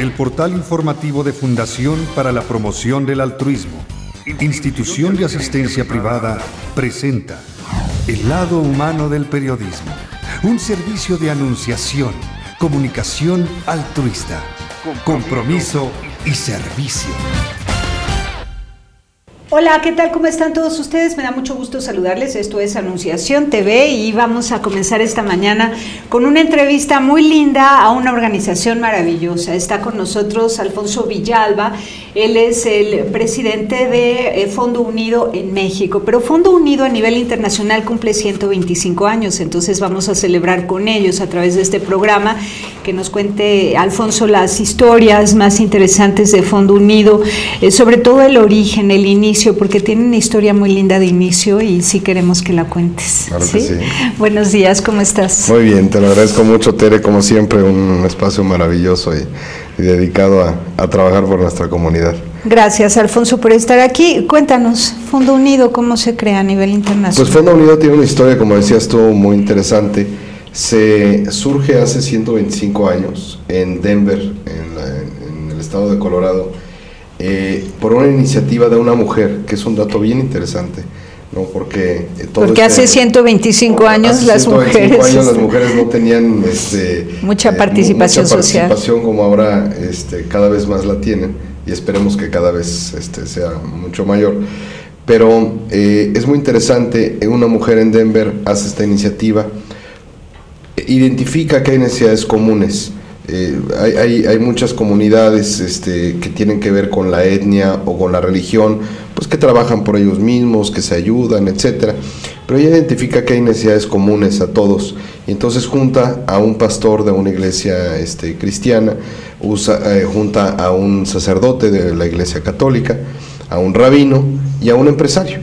El portal informativo de Fundación para la Promoción del Altruismo, institución de asistencia privada, presenta El lado humano del periodismo, un servicio de anunciación, comunicación altruista, compromiso y servicio. Hola, ¿qué tal? ¿Cómo están todos ustedes? Me da mucho gusto saludarles. Esto es Anunciación TV y vamos a comenzar esta mañana con una entrevista muy linda a una organización maravillosa. Está con nosotros Alfonso Villalba. Él es el presidente de Fondo Unido en México, pero Fondo Unido a nivel internacional cumple 125 años, entonces vamos a celebrar con ellos a través de este programa. Que nos cuente, Alfonso, las historias más interesantes de Fondo Unido, sobre todo el origen, el inicio, porque tiene una historia muy linda de inicio y sí queremos que la cuentes. Claro. ¿Sí? Que sí. Buenos días, ¿cómo estás? Muy bien, te lo agradezco mucho, Tere, como siempre, un espacio maravilloso y dedicado a trabajar por nuestra comunidad. Gracias, Alfonso, por estar aquí. Cuéntanos, Fondo Unido, ¿cómo se crea a nivel internacional? Pues Fondo Unido tiene una historia, como decías tú, muy interesante. Se surge hace 125 años en Denver, en el estado de Colorado, por una iniciativa de una mujer, que es un dato bien interesante, ¿no? Porque hace 125 años las mujeres no tenían mucha participación social, como ahora cada vez más la tienen, y esperemos que cada vez sea mucho mayor. Pero es muy interesante. Una mujer en Denver hace esta iniciativa, identifica que hay necesidades comunes. Hay muchas comunidades que tienen que ver con la etnia o con la religión, pues que trabajan por ellos mismos, que se ayudan, etcétera. Pero ella identifica que hay necesidades comunes a todos, y entonces junta a un pastor de una iglesia cristiana, junta a un sacerdote de la iglesia católica, a un rabino y a un empresario.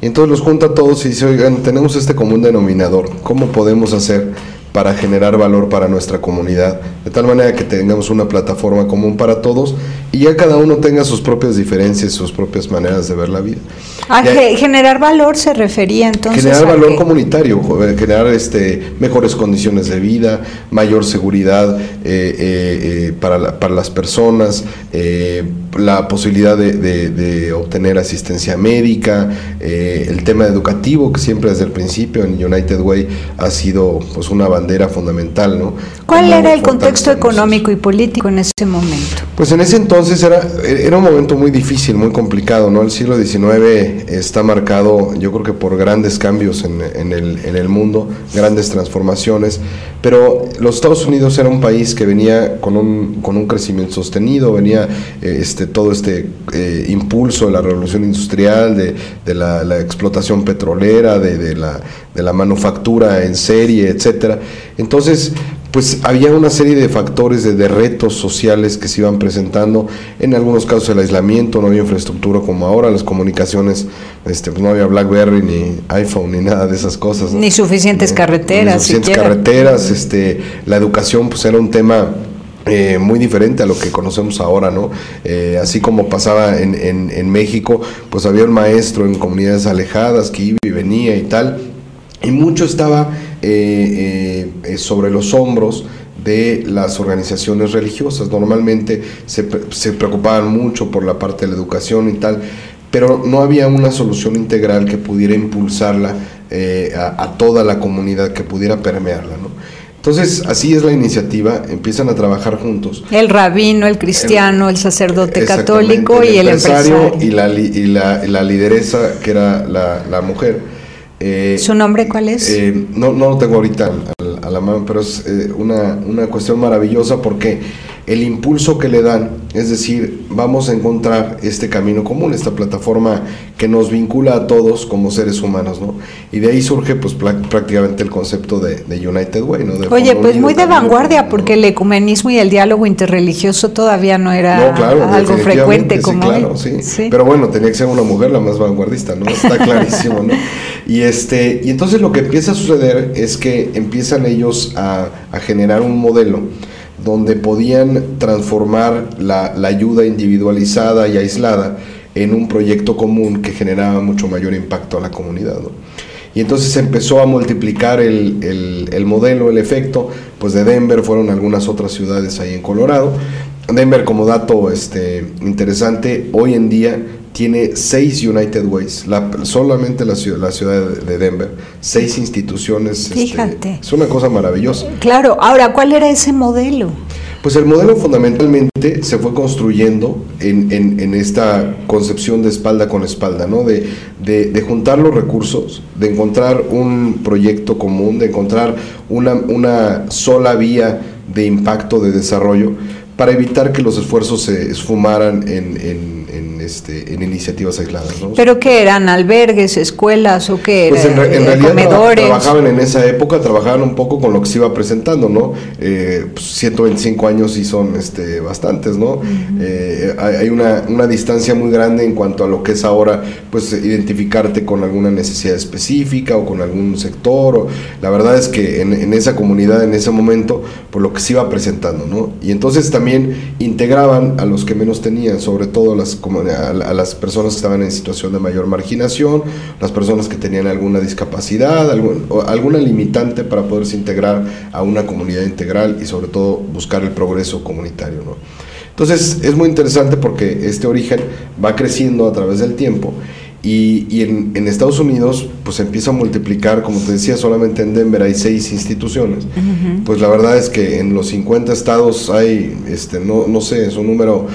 Y entonces los junta a todos y dice: oigan, tenemos este común denominador, ¿cómo podemos hacer para generar valor para nuestra comunidad? De tal manera que tengamos una plataforma común para todos y ya cada uno tenga sus propias diferencias, sus propias maneras de ver la vida. Generar valor se refería entonces generar valor comunitario, generar mejores condiciones de vida, mayor seguridad para las personas, la posibilidad de obtener asistencia médica, el tema educativo, que siempre desde el principio en United Way ha sido pues una bandera fundamental, ¿no? ¿Cuál era el contexto económico y político en ese momento? Pues en ese entonces era un momento muy difícil, muy complicado, ¿no? El siglo XIX está marcado, yo creo que por grandes cambios en el mundo, grandes transformaciones, pero los Estados Unidos era un país que venía con un crecimiento sostenido, venía todo impulso de la revolución industrial, de la explotación petrolera, de la manufactura en serie, etcétera. Entonces, pues había una serie de factores, de retos sociales que se iban presentando. En algunos casos el aislamiento, no había infraestructura como ahora, las comunicaciones, pues no había BlackBerry ni iPhone ni nada de esas cosas, ¿no? Ni suficientes carreteras. La educación pues era un tema muy diferente a lo que conocemos ahora, ¿no? Así como pasaba en México, pues había un maestro en comunidades alejadas que iba y venía y tal, y mucho estaba sobre los hombros de las organizaciones religiosas. Normalmente se preocupaban mucho por la parte de la educación y tal, pero no había una solución integral que pudiera impulsarla a toda la comunidad, que pudiera permearla, ¿no? Entonces, así es la iniciativa, empiezan a trabajar juntos. El rabino, el cristiano, el sacerdote católico y el empresario. Y la lideresa, que era la mujer. ¿Su nombre cuál es? No lo tengo ahorita a la mano, pero es una cuestión maravillosa, porque el impulso que le dan, es decir, vamos a encontrar este camino común, esta plataforma que nos vincula a todos como seres humanos, ¿no? Y de ahí surge pues prácticamente el concepto de United Way, ¿no? Oye, pues muy de vanguardia, ¿no? Porque el ecumenismo y el diálogo interreligioso todavía no era algo frecuente como hoy. Sí. Pero bueno, tenía que ser una mujer la más vanguardista, ¿no? Está clarísimo, ¿no? Y entonces lo que empieza a suceder es que empiezan ellos a generar un modelo donde podían transformar la ayuda individualizada y aislada en un proyecto común que generaba mucho mayor impacto a la comunidad, ¿no? Y entonces se empezó a multiplicar el modelo, el efecto, pues de Denver fueron algunas otras ciudades ahí en Colorado, Denver, como dato interesante, hoy en día tiene 6 United Ways, solamente la ciudad de Denver, 6 instituciones. Fíjate. Es una cosa maravillosa. Claro, ahora, ¿cuál era ese modelo? Pues el modelo fundamentalmente se fue construyendo en esta concepción de espalda con espalda, ¿no? De juntar los recursos, de encontrar un proyecto común, de encontrar una sola vía de impacto, de desarrollo, para evitar que los esfuerzos se esfumaran en iniciativas aisladas, ¿no? ¿Pero qué eran? ¿Albergues, escuelas o qué era? Pues en realidad comedores. Trabajaban en esa época, trabajaban un poco con lo que se iba presentando, ¿no? 125 años sí son bastantes, ¿no? Hay una distancia muy grande en cuanto a lo que es ahora, pues identificarte con alguna necesidad específica o con algún sector. La verdad es que en esa comunidad, en ese momento, por lo que se iba presentando, ¿no? Y entonces también integraban a los que menos tenían, sobre todo a las personas que estaban en situación de mayor marginación, las personas que tenían alguna discapacidad, alguna limitante para poderse integrar a una comunidad integral y sobre todo buscar el progreso comunitario, ¿no? Entonces es muy interesante porque este origen va creciendo a través del tiempo y en Estados Unidos pues empieza a multiplicar, como te decía, solamente en Denver hay 6 instituciones. Pues la verdad es que en los 50 estados hay, no sé, es un número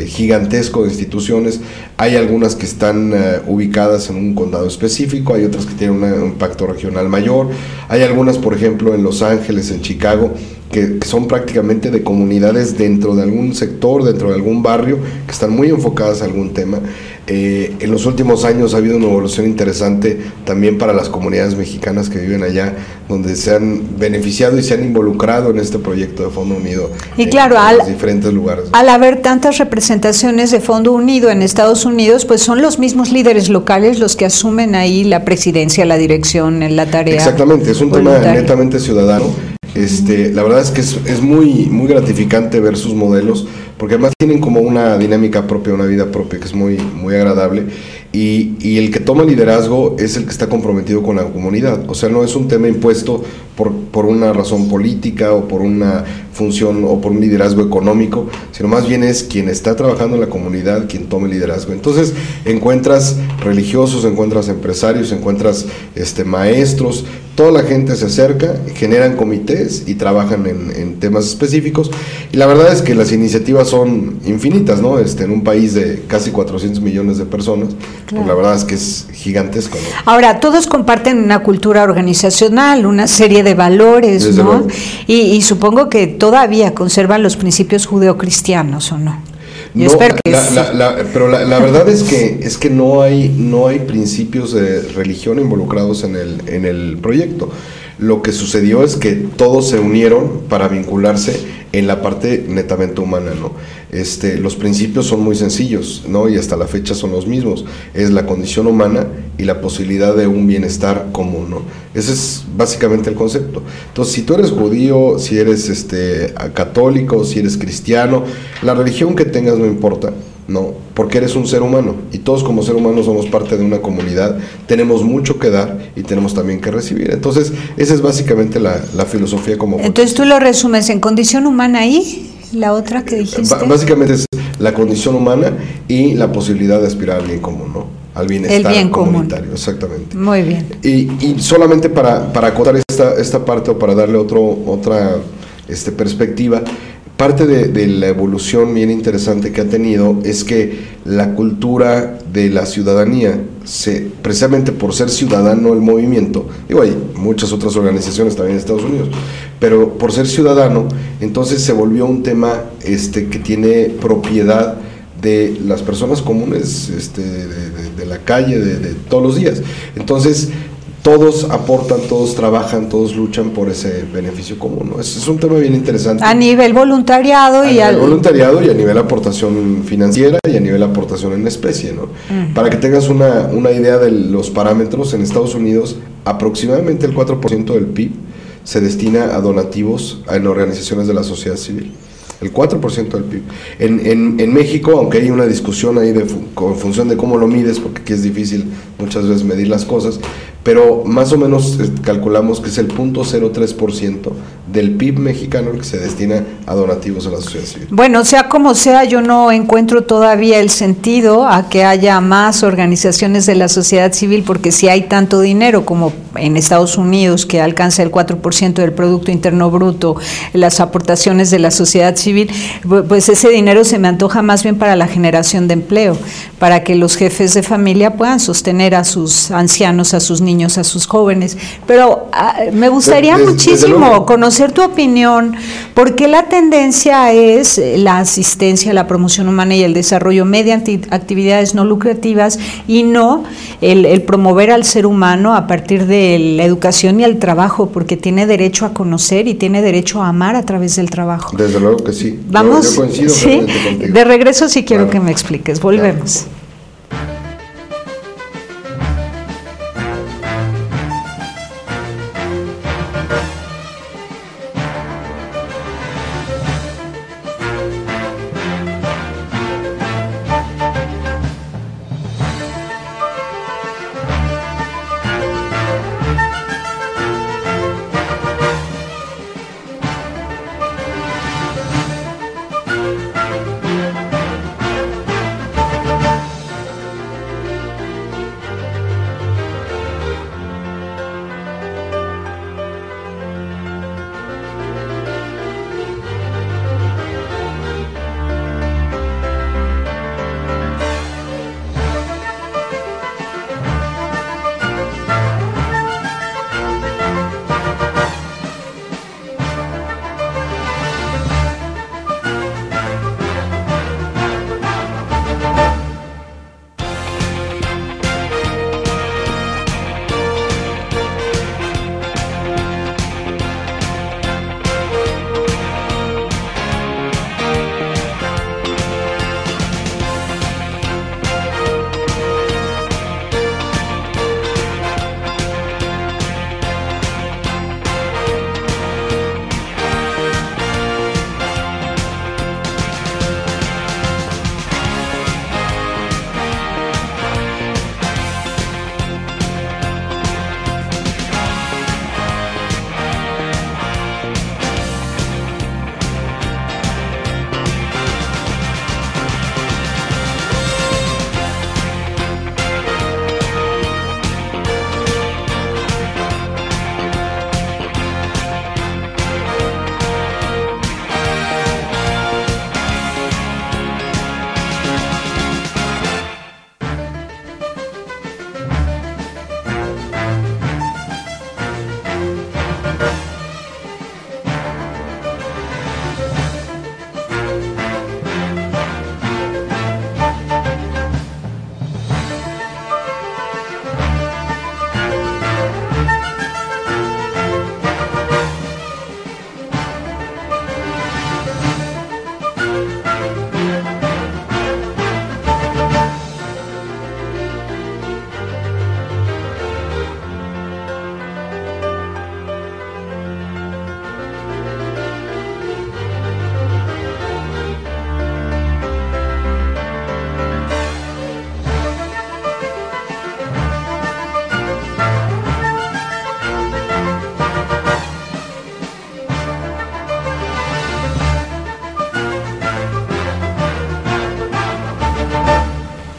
gigantesco de instituciones. Hay algunas que están ubicadas en un condado específico, hay otras que tienen un impacto regional mayor, hay algunas, por ejemplo, en Los Ángeles, en Chicago, que son prácticamente de comunidades dentro de algún sector, dentro de algún barrio, que están muy enfocadas a algún tema. En los últimos años ha habido una evolución interesante también para las comunidades mexicanas que viven allá, donde se han beneficiado y se han involucrado en este proyecto de Fondo Unido. Y claro, en los diferentes lugares. Al haber tantas representaciones de Fondo Unido en Estados Unidos, pues son los mismos líderes locales los que asumen ahí la presidencia, la dirección, la tarea. Exactamente, es un tema netamente ciudadano. La verdad es que es muy, muy gratificante ver sus modelos, porque además tienen como una dinámica propia, una vida propia que es muy, muy agradable, y el que toma liderazgo es el que está comprometido con la comunidad. O sea, no es un tema impuesto por una razón política o por una función o por un liderazgo económico, sino más bien es quien está trabajando en la comunidad quien toma el liderazgo. Entonces encuentras religiosos, encuentras empresarios, encuentras maestros, toda la gente se acerca, generan comités y trabajan en temas específicos, y la verdad es que las iniciativas son infinitas, ¿no? En un país de casi 400 millones de personas, claro. Pues la verdad es que es gigantesco, ¿no? Ahora, todos comparten una cultura organizacional, una serie de valores, desde ¿no? Luego. Y supongo que todavía conservan los principios judeocristianos, ¿o no? Yo espero que pero la verdad es que no hay principios de religión involucrados en el proyecto. Lo que sucedió es que todos se unieron para vincularse en la parte netamente humana, ¿no? Los principios son muy sencillos, ¿no? Y hasta la fecha son los mismos. Es la condición humana y la posibilidad de un bienestar común, ¿no? Ese es básicamente el concepto. Entonces, si tú eres judío, si eres católico, si eres cristiano, la religión que tengas no importa, ¿no? Porque eres un ser humano y todos como ser humano somos parte de una comunidad, tenemos mucho que dar y tenemos también que recibir. Entonces, esa es básicamente la filosofía como... Entonces, tú lo resumes en condición humana y la otra que dijiste. Básicamente es la condición humana y la posibilidad de aspirar al bien común, ¿no? Al bienestar el bien comunitario, común. Exactamente. Muy bien. Y solamente para acotar esta parte o para darle otra perspectiva, parte de la evolución bien interesante que ha tenido es que la cultura de la ciudadanía, precisamente por ser ciudadano el movimiento, hay muchas otras organizaciones también en Estados Unidos, pero por ser ciudadano, entonces se volvió un tema que tiene propiedad de las personas comunes de la calle, de todos los días. Entonces, todos aportan, todos trabajan, todos luchan por ese beneficio común, ¿no? Es un tema bien interesante. A nivel voluntariado y a nivel aportación financiera y a nivel aportación en especie, ¿no? Para que tengas una idea de los parámetros, en Estados Unidos aproximadamente el 4% del PIB se destina a donativos en organizaciones de la sociedad civil. El 4% del PIB. En México, aunque hay una discusión ahí en función de cómo lo mides, porque aquí es difícil muchas veces medir las cosas, pero más o menos calculamos que es el 0.03% del PIB mexicano el que se destina a donativos a la sociedad civil. Bueno, sea como sea, yo no encuentro todavía el sentido a que haya más organizaciones de la sociedad civil, porque si hay tanto dinero como en Estados Unidos, que alcanza el 4% del Producto Interno Bruto, las aportaciones de la sociedad civil, pues ese dinero se me antoja más bien para la generación de empleo, para que los jefes de familia puedan sostener a sus ancianos, a sus niños, a sus jóvenes. Pero me gustaría muchísimo conocer tu opinión, porque la tendencia es la asistencia, la promoción humana y el desarrollo mediante actividades no lucrativas y no el promover al ser humano a partir de la educación y el trabajo, porque tiene derecho a conocer y tiene derecho a amar a través del trabajo. Desde luego que sí. Vamos, yo coincido ¿sí? Contigo. De regreso sí quiero que me expliques. Volvemos. Claro.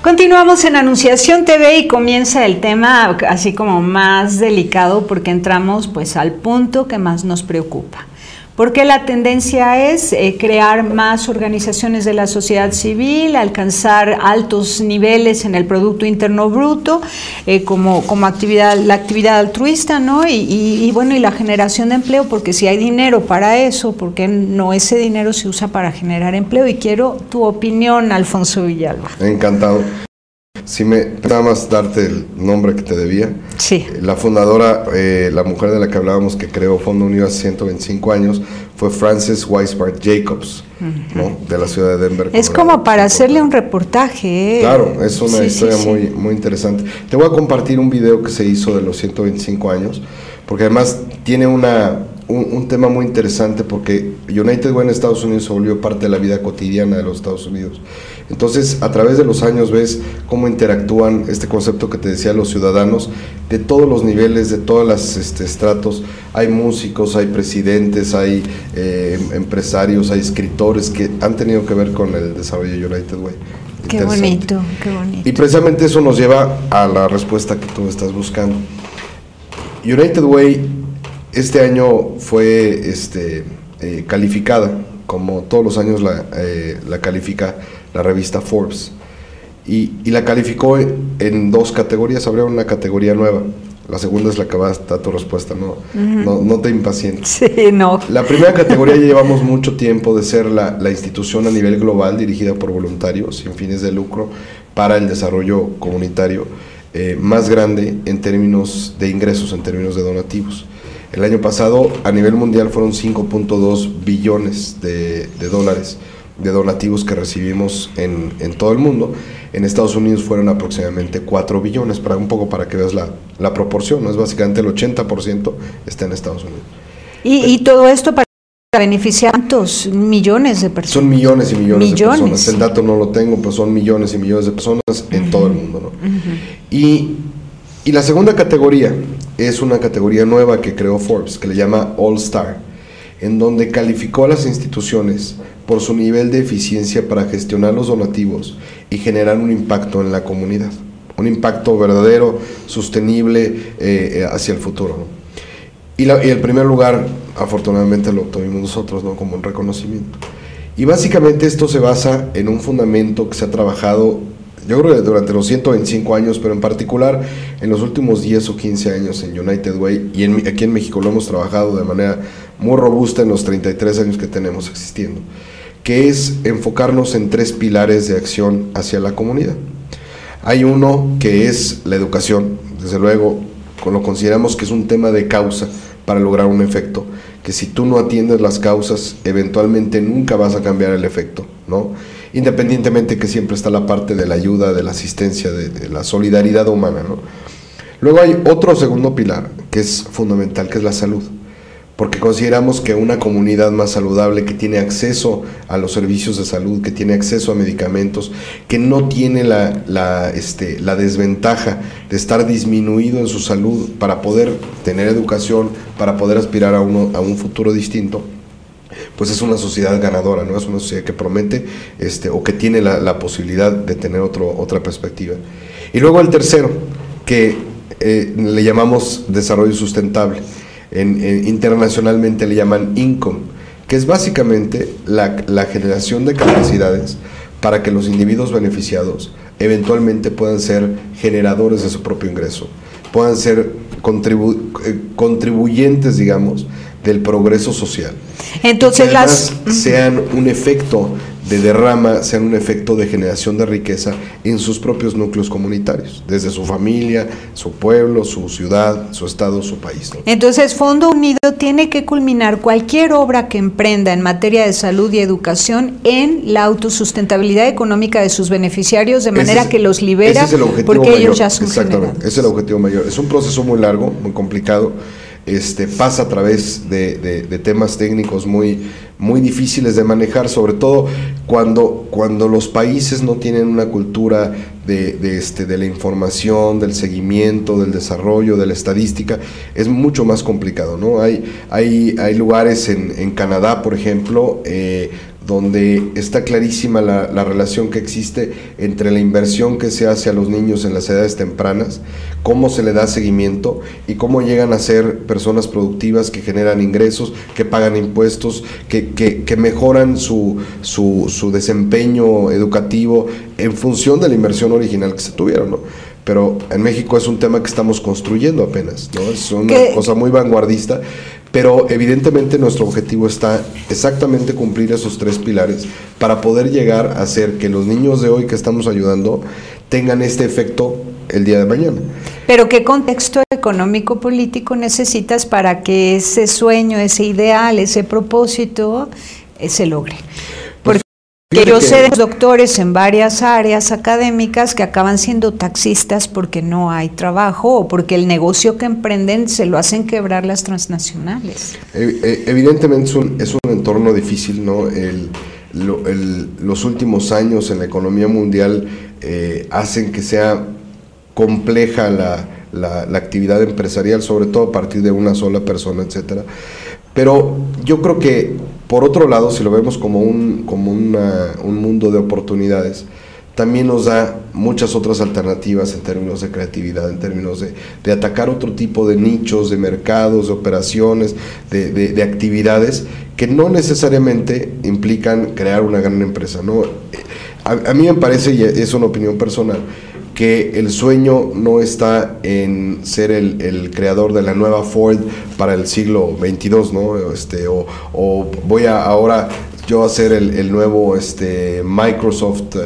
Continuamos en Anunciación TV y comienza el tema así como más delicado, porque entramos pues al punto que más nos preocupa. Porque la tendencia es crear más organizaciones de la sociedad civil, alcanzar altos niveles en el Producto Interno Bruto, como actividad, la actividad altruista, ¿no? Y bueno, y la generación de empleo, porque si hay dinero para eso, ¿por qué no ese dinero se usa para generar empleo? Y quiero tu opinión, Alfonso Villalba. Encantado. Si me nada más darte el nombre que te debía. Sí. La fundadora, la mujer de la que hablábamos que creó Fondo Unido hace 125 años, fue Frances Weisbart Jacobs, ¿no? De la ciudad de Denver. Es como para hacerle un reportaje. Claro, es una historia muy interesante. Te voy a compartir un video que se hizo de los 125 años, porque además tiene una un tema muy interesante porque United Way en Estados Unidos se volvió parte de la vida cotidiana de los Estados Unidos. Entonces, a través de los años ves cómo interactúan este concepto que te decía, los ciudadanos de todos los niveles, de todos los estratos. Hay músicos, hay presidentes, hay empresarios, hay escritores que han tenido que ver con el desarrollo de United Way. Qué bonito, qué bonito. Y precisamente eso nos lleva a la respuesta que tú estás buscando. United Way este año fue calificada, como todos los años la califica la revista Forbes, y la calificó en 2 categorías. Abrieron una categoría nueva. La segunda es la que va a estar tu respuesta, no te impacientes. Sí, no. La primera categoría ya llevamos mucho tiempo de ser la institución a nivel global dirigida por voluntarios sin fines de lucro para el desarrollo comunitario más grande en términos de ingresos, en términos de donativos. El año pasado a nivel mundial fueron 5.2 billones de dólares de donativos que recibimos en todo el mundo. En Estados Unidos fueron aproximadamente 4 billones, un poco para que veas la proporción, ¿no? Es básicamente el 80% está en Estados Unidos. Y todo esto para beneficiar a ¿cuántos millones de personas? Son millones y millones de personas. El dato no lo tengo, pero son millones y millones de personas en todo el mundo, ¿no? Y la segunda categoría es una categoría nueva que creó Forbes, que le llama All Star, en donde calificó a las instituciones por su nivel de eficiencia para gestionar los donativos y generar un impacto en la comunidad, un impacto verdadero, sostenible hacia el futuro, ¿no? Y el primer lugar, afortunadamente, lo obtuvimos nosotros, ¿no? Como un reconocimiento. Y básicamente esto se basa en un fundamento que se ha trabajado, yo creo que durante los 125 años, pero en particular en los últimos 10 o 15 años en United Way, y aquí en México lo hemos trabajado de manera muy robusta en los 33 años que tenemos existiendo, que es enfocarnos en 3 pilares de acción hacia la comunidad. Hay uno que es la educación, desde luego, lo consideramos que es un tema de causa para lograr un efecto, que si tú no atiendes las causas, eventualmente nunca vas a cambiar el efecto, ¿no? Independientemente que siempre está la parte de la ayuda, de la asistencia, de la solidaridad humana, ¿no? Luego hay otro segundo pilar que es fundamental, que es la salud, porque consideramos que una comunidad más saludable, que tiene acceso a los servicios de salud, que tiene acceso a medicamentos, que no tiene la desventaja de estar disminuido en su salud para poder tener educación, para poder aspirar a un futuro distinto, pues es una sociedad ganadora, ¿no? Es una sociedad que promete o que tiene la posibilidad de tener otra perspectiva. Y luego el tercero, que le llamamos desarrollo sustentable. Internacionalmente le llaman income, que es básicamente la generación de capacidades para que los individuos beneficiados eventualmente puedan ser generadores de su propio ingreso, puedan ser contribuyentes, digamos, del progreso social. Entonces sean un efecto de derrama, sean un efecto de generación de riqueza en sus propios núcleos comunitarios, desde su familia, su pueblo, su ciudad, su estado, su país, ¿no? Entonces, Fondo Unido tiene que culminar cualquier obra que emprenda en materia de salud y educación en la autosustentabilidad económica de sus beneficiarios, de manera que los libera, porque ellos ya son exactamente, ese es el objetivo mayor. Es un proceso muy largo, muy complicado. Pasa a través de temas técnicos muy difíciles de manejar, sobre todo cuando los países no tienen una cultura de la información, del seguimiento, del desarrollo, de la estadística. Es mucho más complicado, ¿no? Hay lugares en Canadá, por ejemplo, donde está clarísima la relación que existe entre la inversión que se hace a los niños en las edades tempranas, cómo se le da seguimiento y cómo llegan a ser personas productivas que generan ingresos, que pagan impuestos, que mejoran su desempeño educativo en función de la inversión original que se tuvieron, ¿no? Pero en México es un tema que estamos construyendo apenas, ¿no? Es una cosa muy vanguardista, pero evidentemente nuestro objetivo está exactamente cumplir esos 3 pilares para poder llegar a hacer que los niños de hoy que estamos ayudando tengan este efecto el día de mañana. Pero ¿qué contexto económico-político necesitas para que ese sueño, ese ideal, ese propósito se logre? Que yo sé de doctores en varias áreas académicas que acaban siendo taxistas porque no hay trabajo o porque el negocio que emprenden se lo hacen quebrar las transnacionales. Evidentemente es un entorno difícil, ¿no? Los últimos años en la economía mundial hacen que sea compleja la actividad empresarial, sobre todo a partir de una sola persona, etcétera. Pero yo creo que, por otro lado, si lo vemos como un mundo de oportunidades, también nos da muchas otras alternativas en términos de creatividad, en términos de atacar otro tipo de nichos, de mercados, de operaciones, de actividades que no necesariamente implican crear una gran empresa, ¿no? A mí me parece, y es una opinión personal, que el sueño no está en ser el creador de la nueva Ford para el siglo XXII, ¿no? O voy a ahora yo a ser el nuevo Microsoft.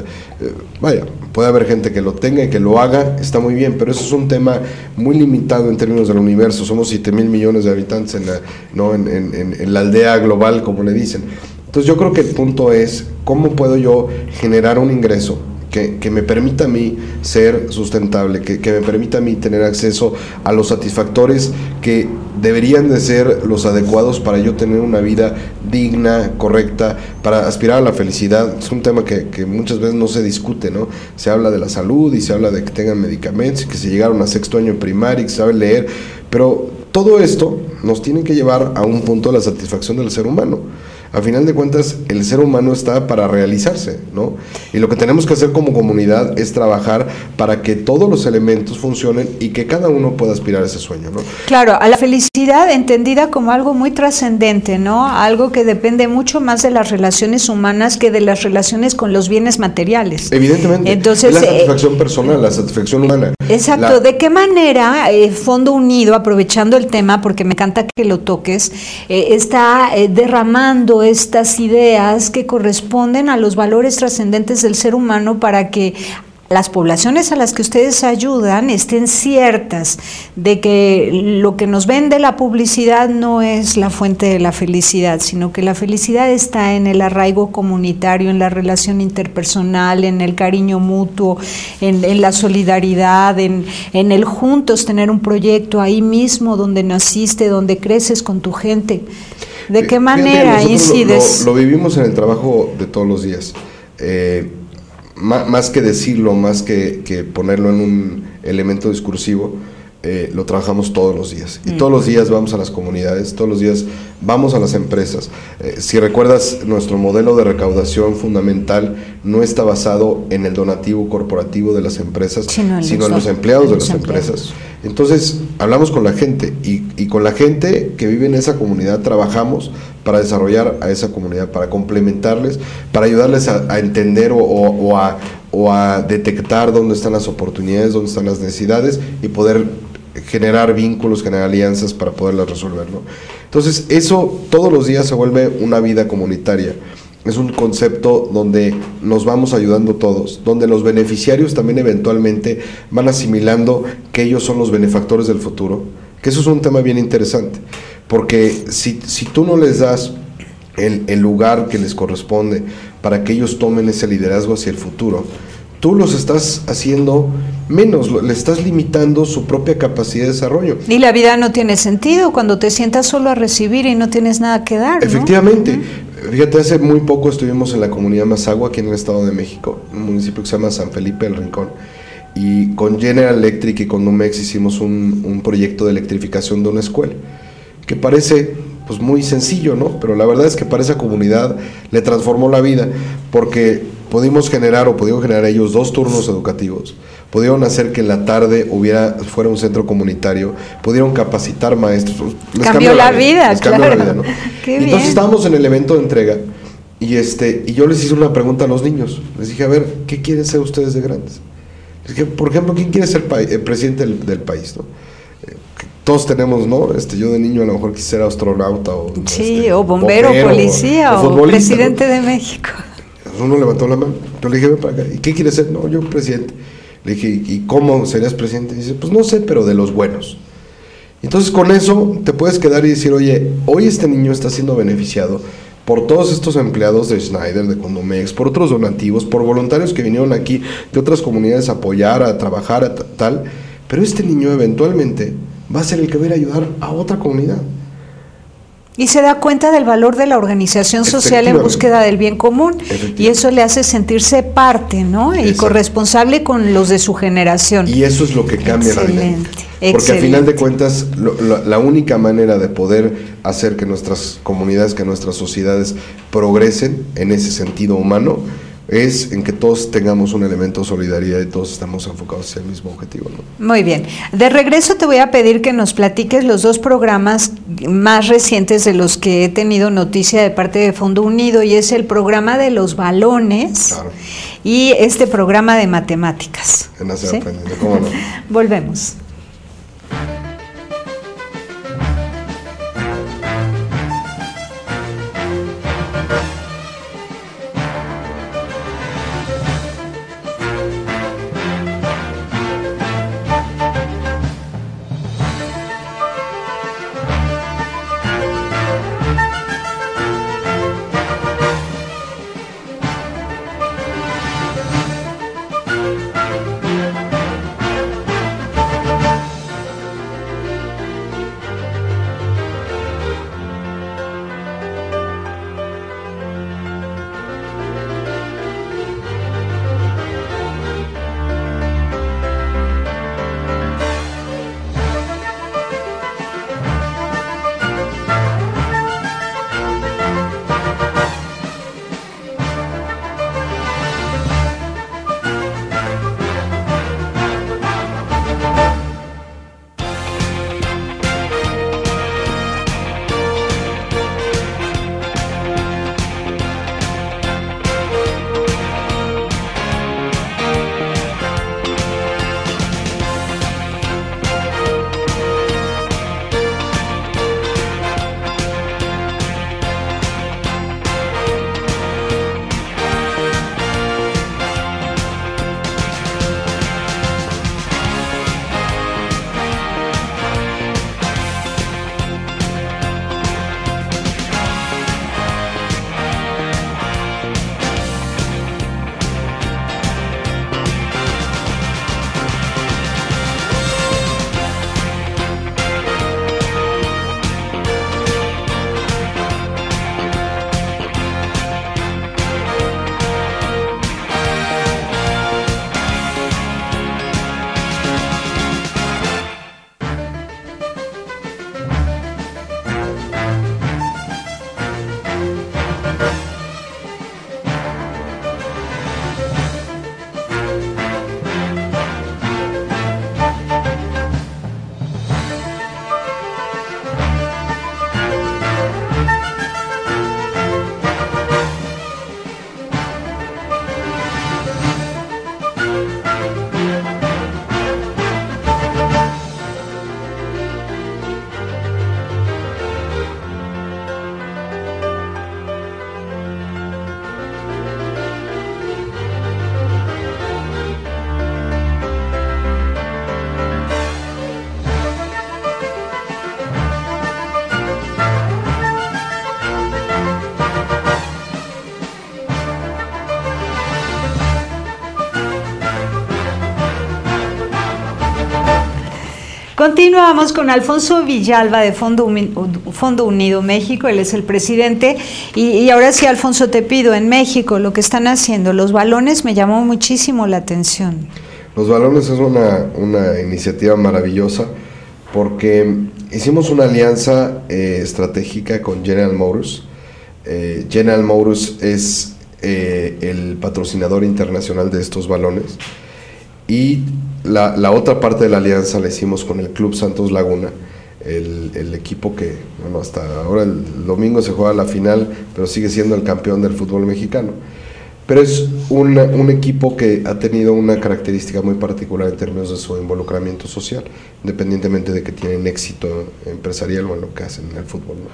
Vaya, puede haber gente que lo tenga y que lo haga, está muy bien, pero eso es un tema muy limitado en términos del universo. Somos 7,000 millones de habitantes en la aldea global, como le dicen. Entonces yo creo que el punto es, ¿cómo puedo yo generar un ingreso que me permita a mí ser sustentable, que me permita a mí tener acceso a los satisfactores que deberían de ser los adecuados para yo tener una vida digna, correcta, para aspirar a la felicidad? Es un tema que muchas veces no se discute, ¿no? Se habla de la salud y se habla de que tengan medicamentos y que se llegaron a sexto año de primaria y que saben leer, pero todo esto nos tiene que llevar a un punto de la satisfacción del ser humano. A final de cuentas, el ser humano está para realizarse, ¿no? Y lo que tenemos que hacer como comunidad es trabajar para que todos los elementos funcionen y que cada uno pueda aspirar a ese sueño, ¿no? Claro, a la felicidad entendida como algo muy trascendente, ¿no? Algo que depende mucho más de las relaciones humanas que de las relaciones con los bienes materiales. Evidentemente. Entonces, es la satisfacción personal, la satisfacción humana. Exacto. ¿De qué manera Fondo Unido, aprovechando el tema, porque me encanta que lo toques, está derramando estas ideas que corresponden a los valores trascendentes del ser humano para que las poblaciones a las que ustedes ayudan estén ciertas de que lo que nos vende la publicidad no es la fuente de la felicidad, sino que la felicidad está en el arraigo comunitario, en la relación interpersonal, en el cariño mutuo, en la solidaridad, en el juntos tener un proyecto ahí mismo donde naciste, donde creces con tu gente. ¿De qué manera incides? Lo vivimos en el trabajo de todos los días. Más que decirlo, más que ponerlo en un elemento discursivo, lo trabajamos todos los días. Y todos los días vamos a las comunidades, todos los días vamos a las empresas. Si recuerdas, nuestro modelo de recaudación fundamental no está basado en el donativo corporativo de las empresas, sino en los empleados de las empresas. Entonces, hablamos con la gente y con la gente que vive en esa comunidad trabajamos para desarrollar a esa comunidad, para complementarles, para ayudarles a entender o a detectar dónde están las oportunidades, dónde están las necesidades y poder generar vínculos, generar alianzas para poderlas resolver, ¿no? Entonces, eso todos los días se vuelve una vida comunitaria. Es un concepto donde nos vamos ayudando todos, donde los beneficiarios también eventualmente van asimilando que ellos son los benefactores del futuro, que eso es un tema bien interesante, porque si tú no les das el lugar que les corresponde para que ellos tomen ese liderazgo hacia el futuro, tú los estás haciendo menos, le estás limitando su propia capacidad de desarrollo. Y la vida no tiene sentido cuando te sientas solo a recibir y no tienes nada que dar, ¿no? Efectivamente. Fíjate, hace muy poco estuvimos en la comunidad Mazahua, aquí en el Estado de México, un municipio que se llama San Felipe del Rincón, y con General Electric y con Numex hicimos un proyecto de electrificación de una escuela, que parece pues muy sencillo, ¿no? Pero la verdad es que para esa comunidad le transformó la vida, porque pudieron generar ellos 2 turnos educativos, pudieron hacer que en la tarde fuera un centro comunitario, pudieron capacitar maestros. Cambió la vida, ¿no? Entonces estábamos en el evento de entrega y yo les hice una pregunta a los niños. Les dije, a ver, ¿qué quieren ser ustedes de grandes? Les dije, por ejemplo, ¿quién quiere ser presidente del país, ¿no? Todos tenemos, ¿no? Yo de niño a lo mejor quisiera astronauta o bombero, policía o presidente, ¿no? de México. Uno levantó la mano, yo le dije, ven para acá, ¿y qué quieres ser? No, yo presidente. Le dije, ¿y cómo serías presidente? Y dice, pues no sé, pero de los buenos. Entonces con eso te puedes quedar y decir, oye, hoy este niño está siendo beneficiado por todos estos empleados de Schneider, de Condomex, por otros donativos, por voluntarios que vinieron aquí de otras comunidades a apoyar, a trabajar, tal, pero este niño eventualmente va a ser el que va a ir a ayudar a otra comunidad. Y se da cuenta del valor de la organización social en búsqueda del bien común, y eso le hace sentirse parte, ¿no? Y corresponsable con los de su generación. Y eso es lo que cambia realmente. Porque al final de cuentas, la única manera de poder hacer que nuestras comunidades, que nuestras sociedades progresen en ese sentido humano, es en que todos tengamos un elemento de solidaridad y todos estamos enfocados hacia el mismo objetivo, ¿no? Muy bien. De regreso te voy a pedir que nos platiques los 2 programas más recientes de los que he tenido noticia de parte de Fondo Unido, y es el programa de los balones, claro, y este programa de matemáticas. ¿Sí? Aprendiendo, ¿cómo no? Volvemos. Continuamos con Alfonso Villalba de Fondo Unido México, él es el presidente, y ahora sí, Alfonso, te pido, en México lo que están haciendo, los balones, me llamó muchísimo la atención. Los balones es una iniciativa maravillosa porque hicimos una alianza estratégica con General Motors. General Motors es el patrocinador internacional de estos balones, y la otra parte de la alianza la hicimos con el Club Santos Laguna, el equipo que, bueno, hasta ahora el domingo se juega la final, pero sigue siendo el campeón del fútbol mexicano. Pero es un equipo que ha tenido una característica muy particular en términos de su involucramiento social, independientemente de que tienen éxito empresarial o en lo que hacen en el fútbol, ¿no?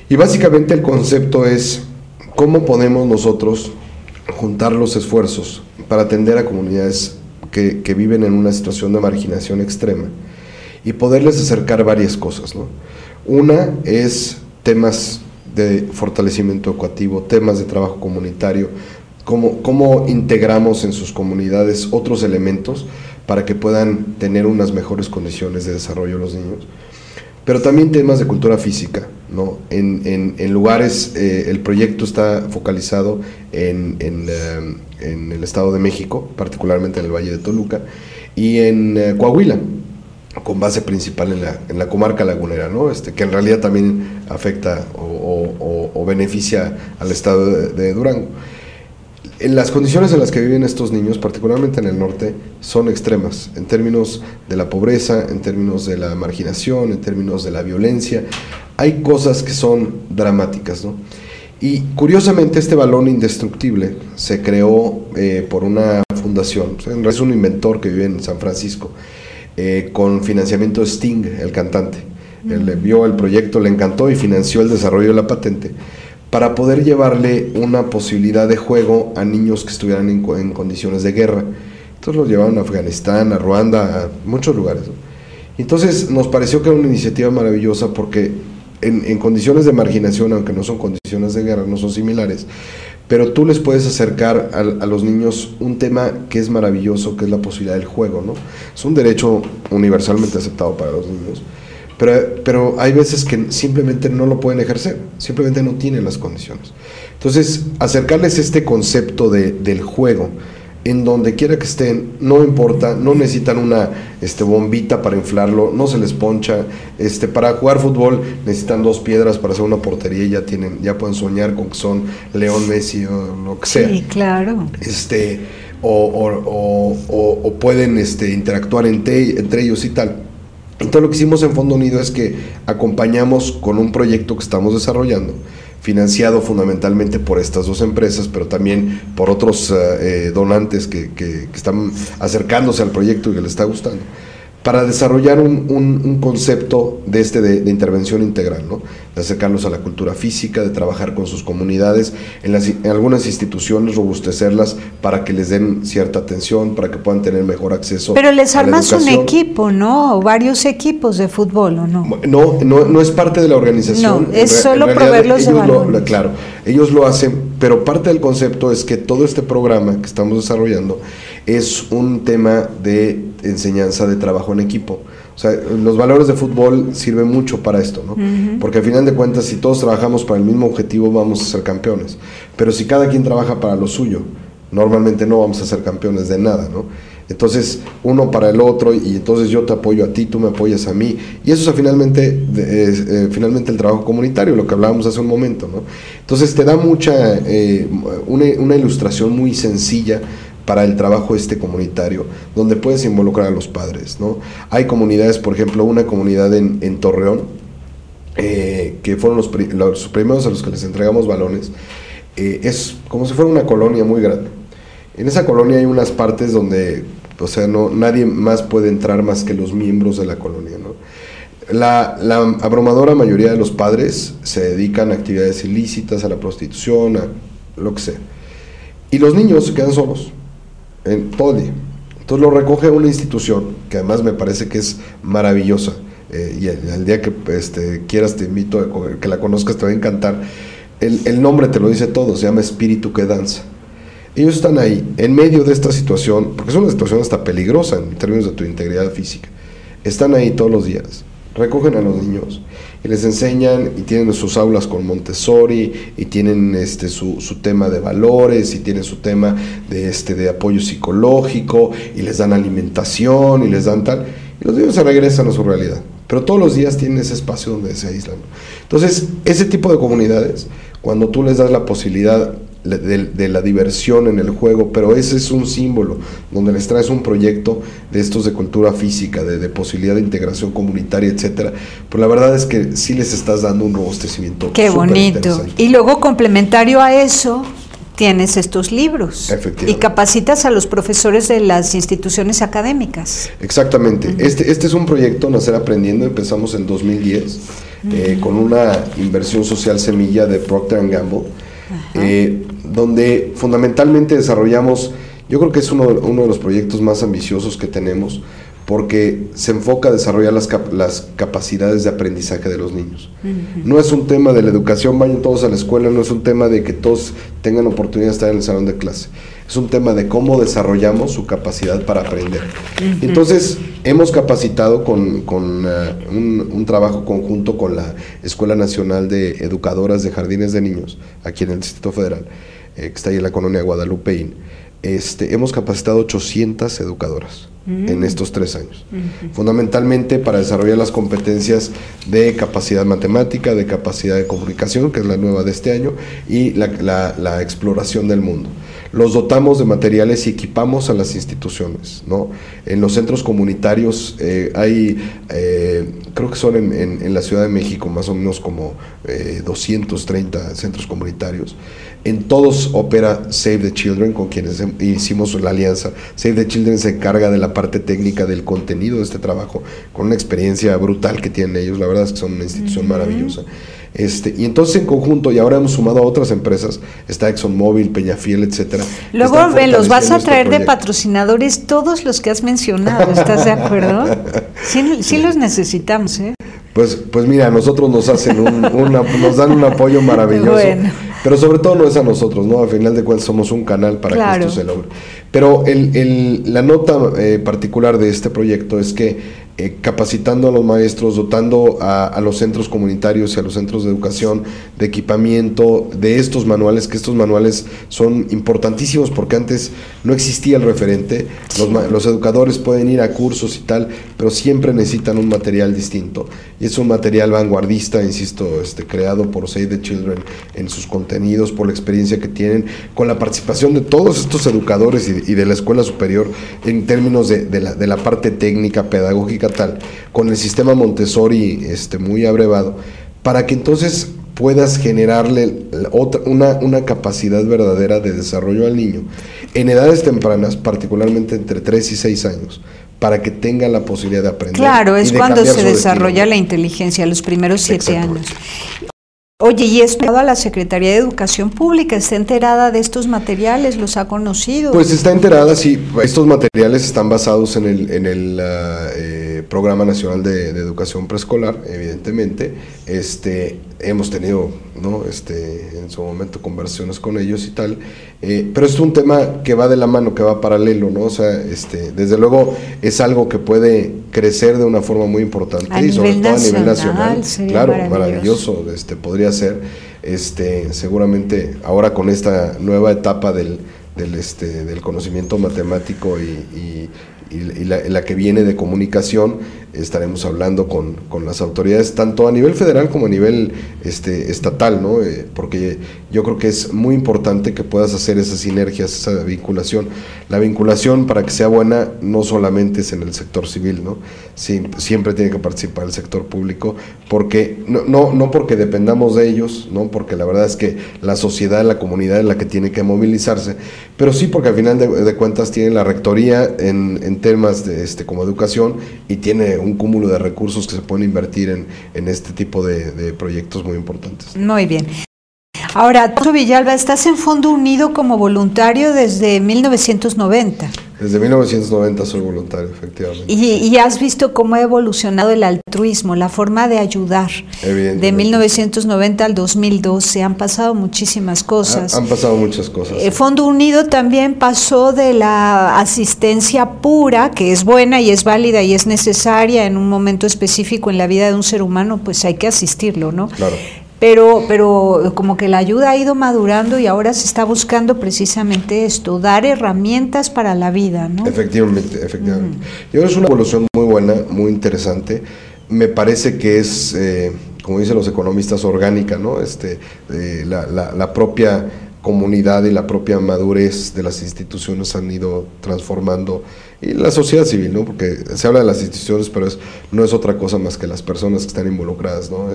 Y básicamente el concepto es cómo podemos nosotros juntar los esfuerzos para atender a comunidades que viven en una situación de marginación extrema y poderles acercar varias cosas, ¿no? Una es temas de fortalecimiento educativo, temas de trabajo comunitario, cómo integramos en sus comunidades otros elementos para que puedan tener unas mejores condiciones de desarrollo los niños. Pero también temas de cultura física, ¿no? En lugares, el proyecto está focalizado en el Estado de México, particularmente en el Valle de Toluca, y en Coahuila, con base principal en la comarca lagunera, ¿no? Que en realidad también afecta o beneficia al estado de Durango. En las condiciones en las que viven estos niños, particularmente en el norte, son extremas, en términos de la pobreza, en términos de la marginación, en términos de la violencia. Hay cosas que son dramáticas, ¿no? Y curiosamente este balón indestructible se creó por una fundación, es un inventor que vive en San Francisco, con financiamiento de Sting, el cantante. Él vio el proyecto, le encantó y financió el desarrollo de la patente para poder llevarle una posibilidad de juego a niños que estuvieran en condiciones de guerra. Entonces los llevaban a Afganistán, a Ruanda, a muchos lugares, ¿no? Entonces nos pareció que era una iniciativa maravillosa porque en condiciones de marginación, aunque no son condiciones de guerra, no son similares, pero tú les puedes acercar a los niños un tema que es maravilloso, que es la posibilidad del juego, ¿no? Es un derecho universalmente aceptado para los niños, pero hay veces que simplemente no lo pueden ejercer, simplemente no tienen las condiciones. Entonces, acercarles este concepto del juego, en donde quiera que estén, no importa, no necesitan una bombita para inflarlo, no se les poncha, para jugar fútbol necesitan 2 piedras para hacer una portería y ya pueden soñar con que son León, Messi o lo que sea. Sí, claro. O pueden interactuar entre ellos y tal. Entonces lo que hicimos en Fondo Unido es que acompañamos con un proyecto que estamos desarrollando, financiado fundamentalmente por estas 2 empresas, pero también por otros donantes que están acercándose al proyecto y que les está gustando, para desarrollar un concepto de intervención integral, ¿no? De acercarlos a la cultura física, de trabajar con sus comunidades, en algunas instituciones robustecerlas para que les den cierta atención, para que puedan tener mejor acceso. Pero les armas un equipo, ¿no? O varios equipos de fútbol, ¿o no? No es parte de la organización. No, es solo proveerlos de balones. Claro, ellos lo hacen, pero parte del concepto es que todo este programa que estamos desarrollando es un tema de enseñanza de trabajo en equipo. O sea, los valores de fútbol sirven mucho para esto, ¿no? Uh-huh. Porque al final de cuentas, si todos trabajamos para el mismo objetivo, vamos a ser campeones. Pero si cada quien trabaja para lo suyo, normalmente no vamos a ser campeones de nada, ¿no? Entonces, uno para el otro, y entonces yo te apoyo a ti, tú me apoyas a mí, y eso es finalmente el trabajo comunitario, lo que hablábamos hace un momento, ¿no? Entonces te da una ilustración muy sencilla para el trabajo comunitario, donde puedes involucrar a los padres, ¿no? Hay comunidades, por ejemplo, una comunidad en Torreón, que fueron los primeros a los que les entregamos balones. Es como si fuera una colonia muy grande. En esa colonia hay unas partes donde, nadie más puede entrar más que los miembros de la colonia, ¿no? La abrumadora mayoría de los padres se dedican a actividades ilícitas, a la prostitución, a lo que sea. Y los niños se quedan solos todo el día. Entonces lo recoge una institución que además me parece que es maravillosa, y el día que quieras te invito a que la conozcas, te va a encantar. El nombre te lo dice todo, se llama Espíritu que Danza. Ellos están ahí, en medio de esta situación, porque es una situación hasta peligrosa en términos de tu integridad física. Están ahí todos los días, recogen a los niños y les enseñan, y tienen sus aulas con Montessori, y tienen su tema de valores, y tienen su tema de apoyo psicológico, y les dan alimentación, y les dan tal, y los niños se regresan a su realidad, pero todos los días tienen ese espacio donde se aíslan. Entonces, ese tipo de comunidades, cuando tú les das la posibilidad de la diversión en el juego, pero ese es un símbolo, donde les traes un proyecto de estos de cultura física, de posibilidad de integración comunitaria, etcétera, pues la verdad es que sí les estás dando un robustecimiento. Qué bonito. Y luego, complementario a eso, tienes estos libros y capacitas a los profesores de las instituciones académicas. Exactamente. Uh-huh. Este es un proyecto, Nacer Aprendiendo, empezamos en 2010, con una inversión social semilla de Procter & Gamble, donde fundamentalmente desarrollamos, yo creo que es uno de los proyectos más ambiciosos que tenemos, porque se enfoca a desarrollar las capacidades de aprendizaje de los niños. No es un tema de la educación, vayan todos a la escuela, no es un tema de que todos tengan oportunidad de estar en el salón de clase. Es un tema de cómo desarrollamos su capacidad para aprender. Entonces, hemos capacitado con un trabajo conjunto con la Escuela Nacional de Educadoras de Jardines de Niños, aquí en el Distrito Federal, que está ahí en la colonia Guadalupeín. Hemos capacitado 800 educadoras en estos 3 años, fundamentalmente para desarrollar las competencias de capacidad matemática, de capacidad de comunicación, que es la nueva de este año, y la exploración del mundo. Los dotamos de materiales y equipamos a las instituciones, ¿no? En los centros comunitarios hay, creo que son en la Ciudad de México más o menos como 230 centros comunitarios. En todos opera Save the Children, con quienes hicimos la alianza. Save the Children se encarga de la parte técnica del contenido de este trabajo, con una experiencia brutal que tienen ellos. La verdad es que son una institución maravillosa. Y entonces en conjunto, y ahora hemos sumado a otras empresas, está ExxonMobil, Peñafiel, etcétera. Luego los vas a traer de patrocinadores todos los que has mencionado, ¿estás de acuerdo? Sí los necesitamos, ¿eh? Pues mira, nosotros nos hacen nos dan un apoyo maravilloso. Bueno. Pero sobre todo no es a nosotros, ¿no? Al final de cuentas somos un canal para que esto se logre. Pero la nota particular de este proyecto es que capacitando a los maestros, dotando a los centros comunitarios y a los centros de educación de equipamiento, de estos manuales, que estos manuales son importantísimos porque antes no existía el referente. Los educadores pueden ir a cursos y tal, pero siempre necesitan un material distinto. Y es un material vanguardista, insisto, creado por Save the Children en sus contenidos, por la experiencia que tienen, con la participación de todos estos educadores y de la escuela superior en términos de la parte técnica, pedagógica, tal, con el sistema Montessori muy abrevado, para que entonces puedas generarle una capacidad verdadera de desarrollo al niño en edades tempranas, particularmente entre 3 y 6 años, para que tenga la posibilidad de aprender. Claro, es cuando se desarrolla la inteligencia, los primeros 7 años. Oye, ¿y es a la Secretaría de Educación Pública? ¿Está enterada de estos materiales? ¿Los ha conocido? Pues está enterada, sí. Estos materiales están basados en el Programa Nacional de Educación Preescolar, evidentemente. Hemos tenido, ¿no? En su momento conversaciones con ellos y tal. Pero es un tema que va de la mano, que va paralelo, ¿no? O sea, desde luego es algo que puede crecer de una forma muy importante y sobre todo a nivel nacional. Claro, maravilloso, podría ser, seguramente ahora con esta nueva etapa del conocimiento matemático y la que viene de comunicación, estaremos hablando con las autoridades tanto a nivel federal como a nivel estatal, ¿no? Porque yo creo que es muy importante que puedas hacer esas sinergias, esa vinculación. La vinculación, para que sea buena, no solamente es en el sector civil, ¿no? Siempre tiene que participar el sector público, porque no porque dependamos de ellos, ¿no? Porque la verdad es que la sociedad, la comunidad es la que tiene que movilizarse, pero sí porque al final de cuentas tiene la rectoría en temas como educación, y tiene un cúmulo de recursos que se pueden invertir en este tipo de proyectos muy importantes. Muy bien. Ahora, Alfonso Villalba, estás en Fondo Unido como voluntario desde 1990. Desde 1990 soy voluntario, efectivamente. Y has visto cómo ha evolucionado el altruismo, la forma de ayudar. De 1990 al 2012 han pasado muchísimas cosas. Han pasado muchas cosas. Fondo Unido también pasó de la asistencia pura, que es buena y es válida y es necesaria en un momento específico en la vida de un ser humano, pues hay que asistirlo, ¿no? Claro. Pero como que la ayuda ha ido madurando y ahora se está buscando precisamente esto, dar herramientas para la vida, ¿no? Efectivamente. Yo creo que es una evolución muy buena, muy interesante. Me parece que es, como dicen los economistas, orgánica, ¿no? La propia comunidad y la propia madurez de las instituciones han ido transformando, y la sociedad civil, ¿no? Porque se habla de las instituciones, pero no es otra cosa más que las personas que están involucradas, ¿no?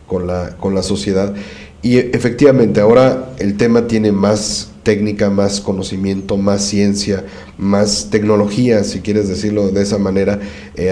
Con la sociedad. Y efectivamente ahora el tema tiene más técnica, más conocimiento, más ciencia, más tecnología, si quieres decirlo de esa manera,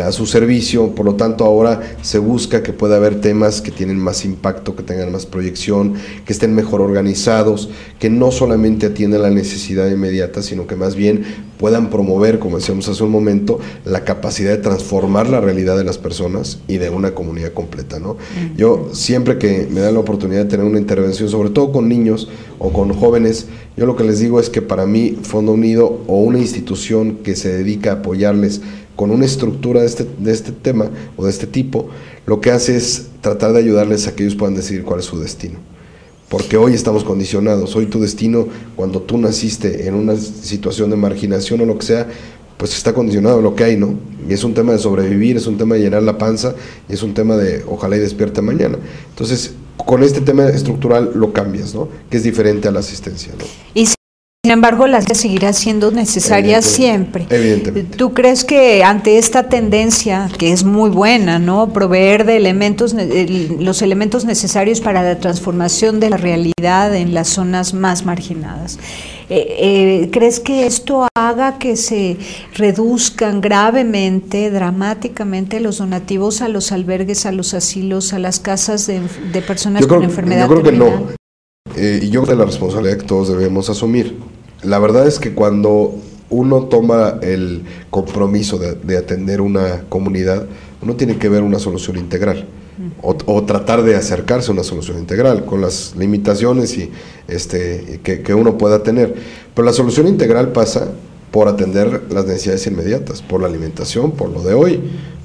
a su servicio. Por lo tanto, ahora se busca que pueda haber temas que tienen más impacto, que tengan más proyección, que estén mejor organizados, que no solamente atiendan la necesidad inmediata, sino que más bien puedan promover, como decíamos hace un momento, la capacidad de transformar la realidad de las personas y de una comunidad completa, ¿no? Yo siempre que me dan la oportunidad de tener una intervención, sobre todo con niños o con jóvenes, yo lo que les digo es que para mí Fondo Unido o una institución que se dedica a apoyarles con una estructura de este tema o de este tipo, lo que hace es tratar de ayudarles a que ellos puedan decidir cuál es su destino. Porque hoy estamos condicionados, hoy tu destino, cuando tú naciste en una situación de marginación o lo que sea, pues está condicionado a lo que hay, ¿no? Y es un tema de sobrevivir, es un tema de llenar la panza, y es un tema de ojalá y despierte mañana. Entonces, con este tema estructural lo cambias, ¿no? Que es diferente a la asistencia, ¿no? Y sin embargo, las seguirá siendo necesarias siempre. Evidentemente. ¿Tú crees que ante esta tendencia, que es muy buena, ¿no? Proveer de elementos, los elementos necesarios para la transformación de la realidad en las zonas más marginadas, ¿crees que esto haga que se reduzcan gravemente, dramáticamente los donativos a los albergues, a los asilos, a las casas de personas con enfermedad terminal? Yo creo que no. Y yo creo que la responsabilidad que todos debemos asumir. La verdad es que cuando uno toma el compromiso de atender una comunidad, uno tiene que ver una solución integral o tratar de acercarse a una solución integral con las limitaciones que uno pueda tener. Pero la solución integral pasa por atender las necesidades inmediatas, por la alimentación, por lo de hoy,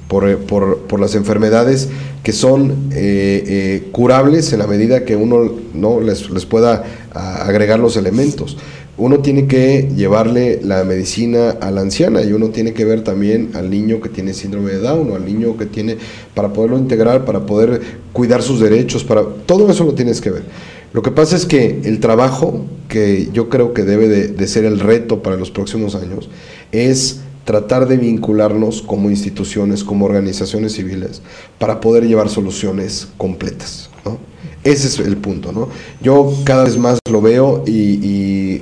por las enfermedades que son curables en la medida que uno no les pueda agregar los elementos. Uno tiene que llevarle la medicina a la anciana y uno tiene que ver también al niño que tiene síndrome de Down o al niño que tiene, para poderlo integrar, para poder cuidar sus derechos, todo eso lo tienes que ver. Lo que pasa es que el trabajo que yo creo que debe de ser el reto para los próximos años es tratar de vincularnos como instituciones, como organizaciones civiles, para poder llevar soluciones completas, ¿no? Ese es el punto, ¿no? Yo cada vez más lo veo y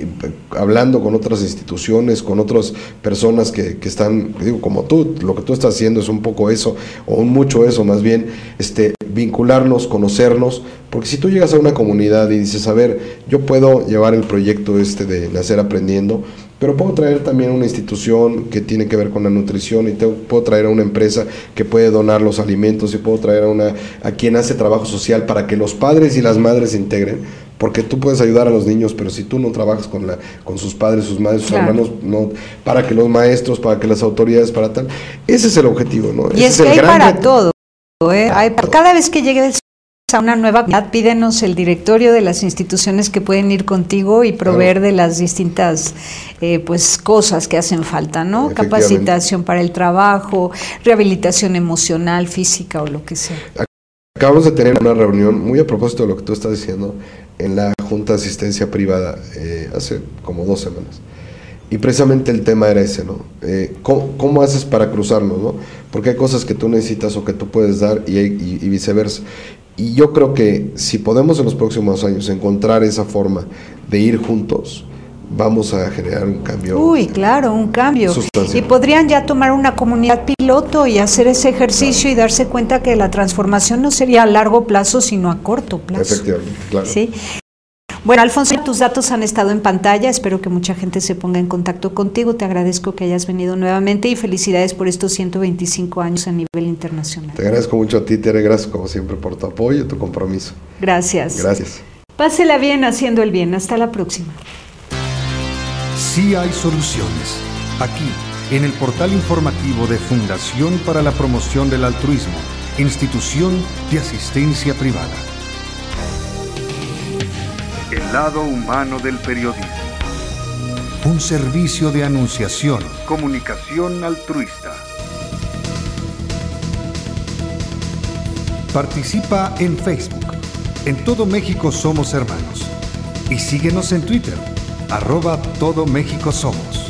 hablando con otras instituciones, con otras personas que están, digo, como tú, lo que tú estás haciendo es un poco eso, o mucho eso más bien, vincularnos, conocernos, porque si tú llegas a una comunidad y dices, a ver, yo puedo llevar el proyecto de Nacer Aprendiendo, pero puedo traer también una institución que tiene que ver con la nutrición y puedo traer a una empresa que puede donar los alimentos y puedo traer a quien hace trabajo social para que los padres y las madres se integren, porque tú puedes ayudar a los niños, pero si tú no trabajas con sus padres, sus madres, sus hermanos, no, para que los maestros, para que las autoridades, para tal, ese es el objetivo, ¿no? Y es que hay para todo, cada vez que llegues a una nueva comunidad, pídenos el directorio de las instituciones que pueden ir contigo y proveer de las distintas cosas que hacen falta, ¿no? Capacitación para el trabajo, rehabilitación emocional, física o lo que sea. Acabamos de tener una reunión, muy a propósito de lo que tú estás diciendo, en la Junta de Asistencia Privada hace como 2 semanas. Y precisamente el tema era ese, ¿no? ¿Cómo haces para cruzarnos, no? Porque hay cosas que tú necesitas o que tú puedes dar y viceversa. Y yo creo que si podemos en los próximos años encontrar esa forma de ir juntos, vamos a generar un cambio. Uy, claro, un cambio. Sustancial. Y podrían ya tomar una comunidad piloto y hacer ese ejercicio y darse cuenta que la transformación no sería a largo plazo, sino a corto plazo. Efectivamente, claro. ¿Sí? Bueno, Alfonso, tus datos han estado en pantalla, espero que mucha gente se ponga en contacto contigo, te agradezco que hayas venido nuevamente y felicidades por estos 125 años a nivel internacional. Te agradezco mucho a ti, Tere, gracias como siempre por tu apoyo y tu compromiso. Gracias. Gracias. Pásela bien haciendo el bien, hasta la próxima. Sí hay soluciones, aquí, en el portal informativo de Fundación para la Promoción del Altruismo, Institución de Asistencia Privada. El lado humano del periodismo. Un servicio de anunciación, comunicación altruista. Participa en Facebook. En todo México somos hermanos. Y síguenos en Twitter, @Todo México Somos.